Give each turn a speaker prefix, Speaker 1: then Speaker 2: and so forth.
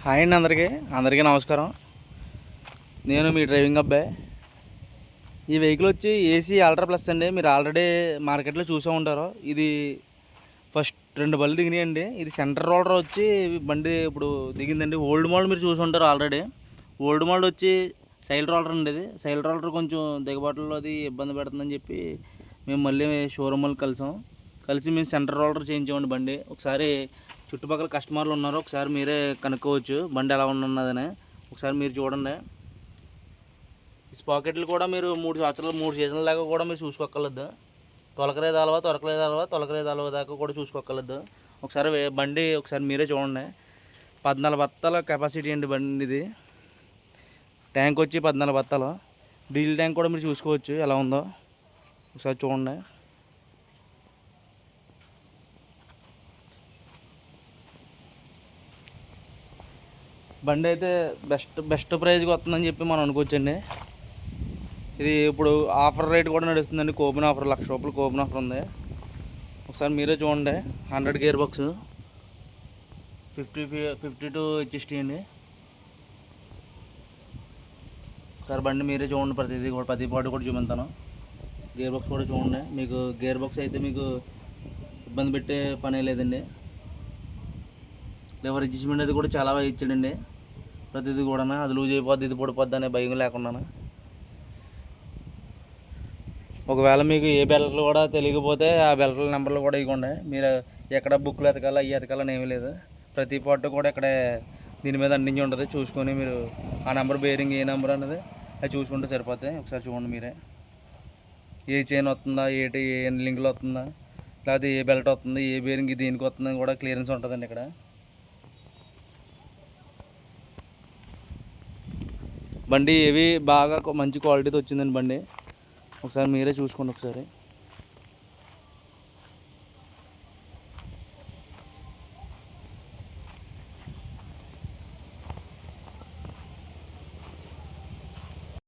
Speaker 1: Hi అండి అందరికీ నమస్కారం. నేను మీ డ్రైవింగ్ అబ్బాయి. ఈ వెహికల్ వచ్చి ఏసీ అల్ట్రా ప్లస్ అండి. మీరు ఆల్రెడీ మార్కెట్లో చూసే ఉంటారు. ఇది ఫస్ట్ 2 బళ్ళు దిగినాయండి. ఇది సెంటర్ రోలర్ వచ్చి బండి ఇప్పుడు దిగిందండి. ఓల్డ్ మోడల్ మీరు చూసి ఉంటారు ఆల్రెడీ. ఓల్డ్ మోడల్ వచ్చి సైడ్ రోలర్ అండి. ఇది సైడ్ రోలర్ కొంచెం దిగబాటులో అది ఇబ్బంది పెడుతుందని చెప్పి మేము మళ్ళీ షోరూమ్లో కలిసి మేము సెంటర్ రోలర్ చేయించామండి బండి. ఒకసారి చుట్టుపక్కల కస్టమర్లు ఉన్నారు, ఒకసారి మీరే కనుక్కోవచ్చు బండి ఎలా ఉన్నదని. ఒకసారి మీరు చూడండి. ఈ స్పాకెట్లు కూడా మీరు 3 సంవత్సరాలు 3 సీజన్ల దాకా కూడా మీరు చూసుకోగలదు. తొలకలేదు అలవా దాకా కూడా చూసుకోగలదు. ఒకసారి బండి ఒకసారి మీరే చూడండి. 14 బత్తాల కెపాసిటీ అండి బండి. ఇది ట్యాంక్ వచ్చి 14 బత్తాలు. డీజిల్ ట్యాంక్ కూడా మీరు చూసుకోవచ్చు ఎలా ఉందో ఒకసారి చూడండి. బండి అయితే బెస్ట్ ప్రైజ్కి వస్తుందని చెప్పి మనం అనుకోవచ్చండి. ఇది ఇప్పుడు ఆఫర్ రేట్ కూడా నడుస్తుందండి. కూపన్ ఆఫర్ 1,00,000 రూపాయలు కూపన్ ఆఫర్ ఉంది. ఒకసారి మీరే చూడండి. 100 గేర్ బాక్స్ 52 HST అండి. ఒకసారి బండి మీరే చూడండి. ప్రతి పాటు కూడా చూపిస్తాను. గేర్ బాక్స్ కూడా చూడండి. మీకు గేర్ బాక్స్ అయితే మీకు ఇబ్బంది పెట్టే పనే లేదండి. లేవర్ అడ్జస్ట్మెంట్ అది కూడా చాలా బాగా ఇచ్చాడండి. ప్రతిదీ కూడా అది లూజ్ అయిపోద్ది, ఇది పడిపోద్ది అనే భయం లేకుండా. ఒకవేళ మీకు ఏ బెల్ట్లు కూడా తెలియకపోతే ఆ బెల్ట్ల నెంబర్లు కూడా ఇవ్వండి. మీరు ఎక్కడ బుక్లు ఎతకాలని ఏమీ లేదు. ప్రతి పార్ట్ కూడా ఇక్కడ దీని మీద అందించి ఉంటుంది. చూసుకొని మీరు ఆ నెంబర్ బేరింగ్ ఏ నెంబర్ అనేది అది చూసుకుంటే సరిపోతాయి. ఒకసారి చూడండి మీరే. ఏ చైన్ వస్తుందా, ఏ లింక్లో వస్తుందా, లేకపోతే ఏ బెల్ట్ వస్తుంది, ఏ బేరింగ్ దేనికి వస్తుందని కూడా క్లియరెన్స్ ఉంటుందండి ఇక్కడ. బండి ఏవి బాగా మంచి క్వాలిటీతో వచ్చిందండి బండి. ఒకసారి మీరే చూసుకోండి ఒకసారి.